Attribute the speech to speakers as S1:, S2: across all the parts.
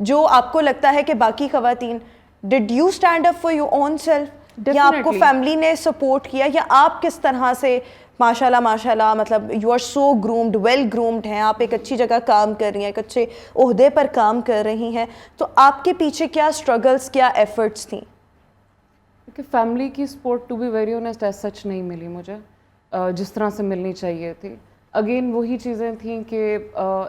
S1: جو آپ کو لگتا ہے کہ باقی خواتین, did you stand up for your own self, یا آپ کو فیملی نے سپورٹ کیا, یا آپ کس طرح سے ماشاء اللہ مطلب you are so groomed, well groomed ہیں, آپ ایک اچھی جگہ کام کر رہی ہیں, ایک اچھے عہدے پر کام کر رہی ہیں, تو آپ کے پیچھے کیا اسٹرگلس, کیا ایفرٹس تھیں؟
S2: کہ فیملی کی support to be very honest as such نہیں ملی مجھے جس طرح سے ملنی چاہیے تھی. اگین وہی چیزیں تھیں کہ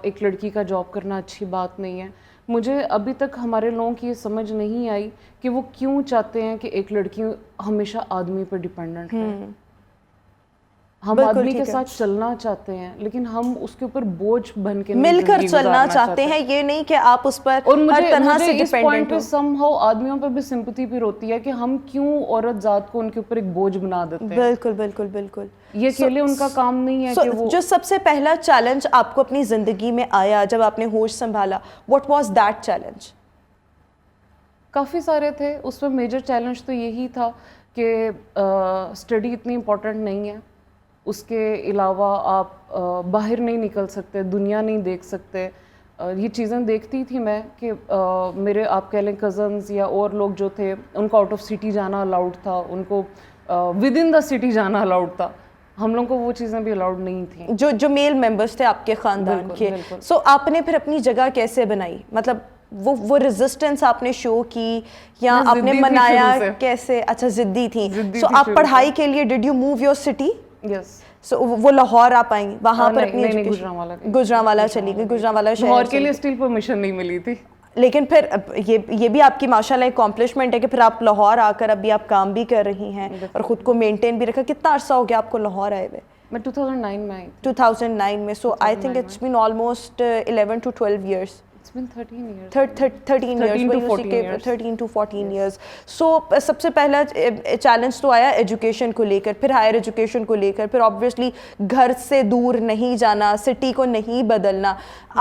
S2: ایک لڑکی کا جاب کرنا اچھی بات نہیں ہے. مجھے ابھی تک ہمارے لوگوں کی یہ سمجھ نہیں آئی کہ وہ کیوں چاہتے ہیں کہ ایک لڑکی ہمیشہ آدمی پر ڈیپینڈنٹ رہے. ہم آدمی کے ساتھ چلنا چاہتے ہیں لیکن ہم اس کے اوپر بوجھ بن کے
S1: مل کر چلنا چاہتے ہیں, یہ نہیں کہ آپ اس پر ہر طرح سے ڈیپینڈنٹ ہو.
S2: سم ہاؤ آدمیوں پر بھی سمپتھی پھر ہوتی ہے کہ ہم کیوں عورت ذات کو ان کے اوپر ایک بوجھ بنا دیتے ہیں.
S1: بالکل بالکل بالکل,
S2: یہ اکیلے ان کا کام نہیں ہے کہ وہ.
S1: جو سب سے پہلا چیلنج آپ کو اپنی زندگی میں آیا جب آپ نے ہوش سنبھالا, واٹ واز دیٹ چیلنج؟
S2: کافی سارے تھے. اس میں میجر چیلنج تو یہی تھا کہ اسٹڈی اتنی امپورٹنٹ نہیں ہے, اس کے علاوہ آپ باہر نہیں نکل سکتے, دنیا نہیں دیکھ سکتے. یہ چیزیں دیکھتی تھی میں کہ میرے آپ کہہ لیں کزنز یا اور لوگ جو تھے ان کو آؤٹ آف سٹی جانا الاؤڈ تھا, ان کو ود ان دا سٹی جانا الاؤڈ تھا. ہم لوگوں کو وہ چیزیں بھی الاؤڈ نہیں تھیں
S1: جو میل ممبرس تھے آپ کے خاندان کے. سو آپ نے پھر اپنی جگہ کیسے بنائی, مطلب وہ ریزسٹنس آپ نے شو کی یا آپ نے منایا کیسے؟ اچھا ضدی تھی. سو آپ پڑھائی کے لیے did you move your city?
S2: Yes.
S1: So وہ لاہور آپ آئیں, وہاں پر اپنی
S2: گجرانوالہ
S1: چلی گئی, گجرانوالہ شہر.
S2: لاہور کے لیے اسٹل پرمیشن نہیں ملی تھی.
S1: لیکن پھر یہ بھی آپ کی ماشاءاللہ اکمپلشمنٹ ہے کہ پھر آپ لاہور آ کر ابھی آپ کام بھی کر رہی ہیں اور خود کو مینٹین بھی رکھا. کتنا عرصہ ہو گیا آپ کو لاہور آئے ہوئے؟
S2: میں 2009 میں آئی.
S1: 2009 میں. So I think it's been almost 11 to 12 years.
S2: It's been 13 years.
S1: 13 years. 13 to 14 years. So سب سے پہلا چیلنج تو آیا ایجوکیشن کو لے کر, پھر ہائر ایجوکیشن کو لے کر, پھر آبویسلی گھر سے دور نہیں جانا, سٹی کو نہیں بدلنا.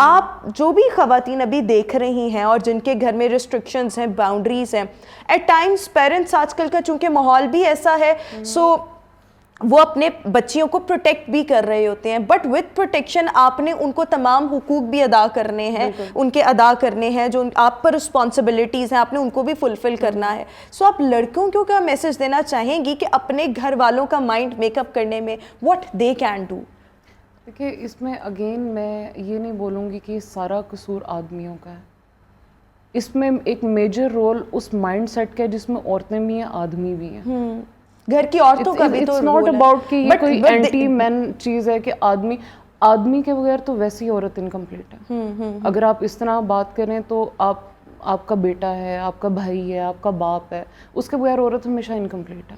S1: آپ جو بھی خواتین ابھی دیکھ رہی ہیں اور جن کے گھر میں ریسٹرکشنز ہیں, باؤنڈریز ہیں, ایٹ ٹائمز پیرنٹس آج کل کا چونکہ ماحول بھی ایسا ہے, سو وہ اپنے بچیوں کو پروٹیکٹ بھی کر رہے ہوتے ہیں, بٹ وتھ پروٹیکشن آپ نے ان کو تمام حقوق بھی ادا کرنے ہیں, ان کے ادا کرنے ہیں, جو آپ پر رسپانسبلٹیز ہیں آپ نے ان کو بھی فلفل کرنا ہے. سو آپ لڑکیوں کو کیا میسج دینا چاہیں گی کہ اپنے گھر والوں کا مائنڈ میک اپ کرنے میں واٹ دے کین ڈو؟
S2: دیکھیے اس میں اگین میں یہ نہیں بولوں گی کہ سارا قصور آدمیوں کا ہے. اس میں ایک میجر رول اس مائنڈ سیٹ کا ہے جس میں عورتیں بھی ہیں, آدمی بھی ہیں.
S1: گھر کی عورتوں کا بھی تو
S2: اٹس ناٹ اباؤٹ کہ یہ کوئی اینٹی مین چیز ہے کہ آدمی کے بغیر تو ویسی ہی عورت انکمپلیٹ ہے. اگر آپ اس طرح بات کریں تو آپ کا بیٹا ہے, آپ کا بھائی ہے, آپ کا باپ ہے, اس کے بغیر عورت ہمیشہ انکمپلیٹ ہے.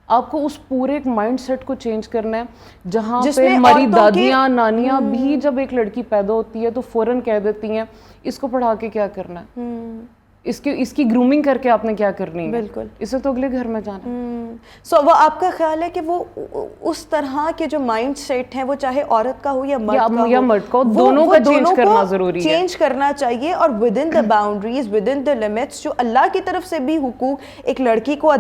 S2: آپ کو اس پورے ایک مائنڈ سیٹ کو چینج کرنا ہے جہاں پہ ہماری دادیاں نانیاں بھی جب ایک لڑکی پیدا ہوتی ہے تو فوراً کہہ دیتی ہیں اس کو پڑھا کے کیا کرنا ہے, اس کی گرومنگ کر کے آپ نے کیا کرنی ہے,
S1: بالکل
S2: اسے تو اگلے گھر میں جانا.
S1: سو وہ آپ کا خیال ہے کہ وہ اس طرح کے جو مائنڈ سیٹ ہیں وہ چاہے عورت کا ہو یا مرد کا ہو,
S2: دونوں کا چینج کرنا ضروری ہے,
S1: چینج کرنا چاہیے, اور with in the boundaries, with in the limits جو اللہ کی طرف سے بھی حقوق ایک لڑکی کو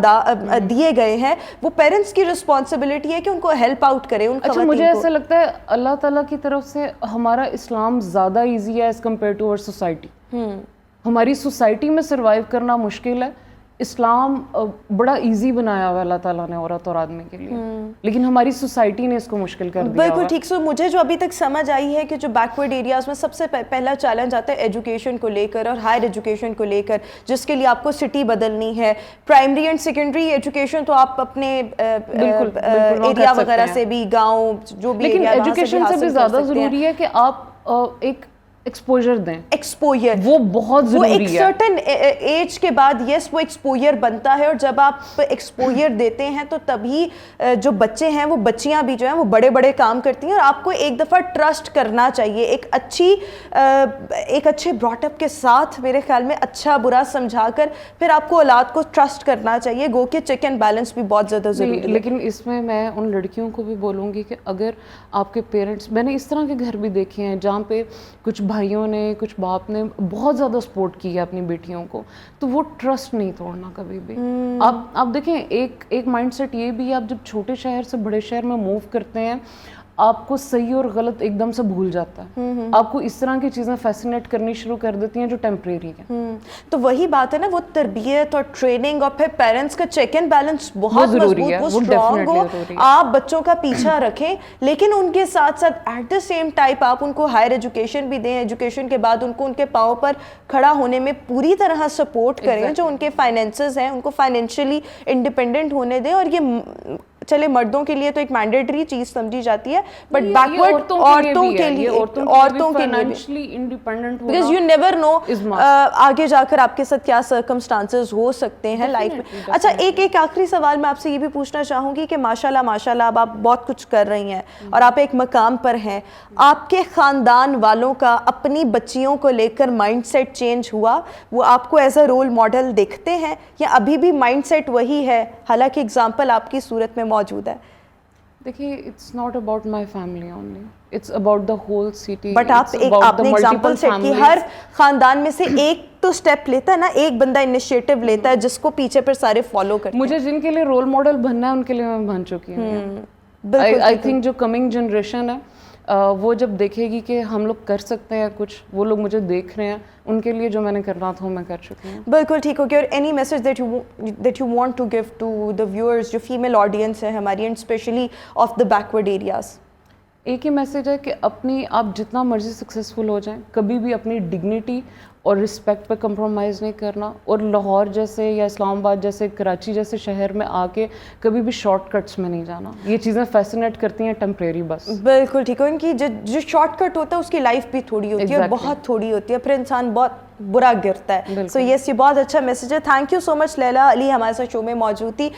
S1: دیے گئے ہیں, وہ پیرنٹس کی رسپانسبلٹی ہے کہ ان کو ہیلپ آؤٹ کرے ان خواتین کو.
S2: مجھے ایسا لگتا ہے اللہ تعالیٰ کی طرف سے ہمارا اسلام زیادہ ایزی ہے ایز کمپیئر ٹو اور سوسائٹی. ہماری سوسائٹی میں سروائیو کرنا مشکل ہے, اسلام بڑا ایزی بنایا ہوا اللہ تعالیٰ نے عورت اور آدمی کے لیے, لیکن ہماری سوسائٹی نے اس کو مشکل کر دیا.
S1: بالکل ٹھیک. سو مجھے جو ابھی تک سمجھ آئی ہے کہ جو بیکورڈ ایریاز میں سب سے پہلا چیلنج آتا ہے ایجوکیشن کو لے کر اور ہائر ایجوکیشن کو لے کر, جس کے لیے آپ کو سٹی بدلنی ہے. پرائمری اینڈ سیکنڈری ایجوکیشن تو آپ اپنے ایریا وغیرہ سے بھی, گاؤں جو بھی,
S2: لیکن ایجوکیشن سے بھی زیادہ ضروری ہے کہ آپ ایک ایکسپوجر دیں.
S1: ایکسپوجر
S2: وہ بہت ضروری ہے.
S1: ایک سرٹن ایج کے بعد یس وہ ایکسپوجر بنتا ہے, اور جب آپ ایکسپوجر دیتے ہیں تو تبھی جو بچے ہیں وہ بچیاں بھی جو ہیں وہ بڑے بڑے کام کرتی ہیں, اور آپ کو ایک دفعہ ٹرسٹ کرنا چاہیے ایک اچھے براٹ اپ کے ساتھ, میرے خیال میں اچھا برا سمجھا کر پھر آپ کو اولاد کو ٹرسٹ کرنا چاہیے. گو کہ چیک اینڈ بیلنس بھی بہت زیادہ ضروری ہے.
S2: لیکن اس میں ان لڑکیوں کو بھی بولوں گی کہ اگر آپ کے پیرنٹس, میں نے اس طرح کے گھر بھی دیکھے ہیں جہاں پہ کچھ بھائیوں نے, کچھ باپ نے بہت زیادہ سپورٹ کی ہے اپنی بیٹیوں کو, تو وہ ٹرسٹ نہیں توڑنا کبھی بھی. آپ دیکھیں ایک مائنڈ سیٹ یہ بھی ہے, آپ جب چھوٹے شہر سے بڑے شہر میں موو کرتے ہیں, آپ کو صحیح اور غلط ایک دم سے بھول جاتا ہے. آپ کو اس طرح کی چیزیں فیسینیٹ کرنی شروع کر دیتی ہیں جو ٹیمپریری ہیں.
S1: تو وہی بات ہے نا, وہ تربیت اور ٹریننگ اور پھر پیرنٹس کا چیک اینڈ بیلنس بہت
S2: ضروری ہے,
S1: مضبوط, وہ
S2: وہ
S1: اسٹرانگ ہو.
S2: definitely ضروری ہے.
S1: آپ بچوں کا پیچھا رکھیں لیکن ان کے ساتھ ساتھ ایٹ دا سیم ٹائپ آپ ان کو ہائر ایجوکیشن بھی دیں, ایجوکیشن کے بعد ان کو ان کے پاؤں پر کھڑا ہونے میں پوری طرح سپورٹ کریں. جو ان کے فائنینسز ہیں ان کو فائنینشلی انڈیپینڈنٹ ہونے دیں. اور یہ چلے مردوں کے لیے تو ایک مینڈیٹری چیز سمجھی جاتی ہے, بٹ بیکورڈ عورتوں کے لیے
S2: فائنینشلی انڈیپینڈنٹ ہونا,
S1: بیکاز یو نیور نو آگے جا کر آپ کے ساتھ کیا سرکمسٹانسز ہو سکتے ہیں لائف میں. اچھا, ایک آخری سوال میں آپ سے یہ بھی پوچھنا چاہوں گی کہ ماشاءاللہ اب آپ بہت کچھ کر رہی ہیں اور آپ ایک مقام پر ہیں. آپ کے خاندان والوں کا اپنی بچیوں کو لے کر مائنڈ سیٹ چینج ہوا؟ وہ آپ کو ایز اے رول ماڈل دیکھتے ہیں یا ابھی بھی مائنڈ سیٹ وہی ہے حالانکہ اگزامپل آپ کی صورت میں موجود ہے؟
S2: دیکھیے, it's not about my family only, it's about the whole city.
S1: But آپ نے ایگزامپل سیٹ کی, ہر خاندان میں سے ایک تو سٹیپ لیتا ہے نا, ایک بندہ انیشیٹو لیتا ہے جس کو پیچھے پر سارے فالو کرتے ہیں.
S2: مجھے جن کے لیے رول ماڈل بننا ہے ان کے لیے میں بن چکی ہوں. آئی تھنک جو کمنگ جنریشن ہے وہ جب دیکھے گی کہ ہم لوگ کر سکتے ہیں کچھ, وہ لوگ مجھے دیکھ رہے ہیں, ان کے لیے جو میں نے کرنا تھا میں کر چکی ہوں.
S1: بالکل ٹھیک ہو گیا. اور any message that you want to give to the viewers جو فیمیل آڈینس ہے ہماری, and especially of the backward areas?
S2: ایک ہی میسج ہے کہ آپ جتنا مرضی سکسیزفل ہو جائیں, کبھی بھی اپنی ڈگنیٹی اور رسپیکٹ پہ کمپرومائز نہیں کرنا. اور لاہور جیسے یا اسلام آباد جیسے, کراچی جیسے شہر میں آ کے کبھی بھی شارٹ کٹس میں نہیں جانا. یہ چیزیں فیسینیٹ کرتی ہیں ٹیمپریری بس.
S1: بالکل ٹھیک ہو. ان کی جو شارٹ کٹ ہوتا ہے اس کی لائف بھی تھوڑی ہوتی ہے, بہت تھوڑی ہوتی ہے, پھر انسان بہت برا گرتا ہے. سو یس, یہ بہت اچھا میسج ہے. تھینک یو سو مچ لیلا علی ہمارے ساتھ شو میں موجود تھی.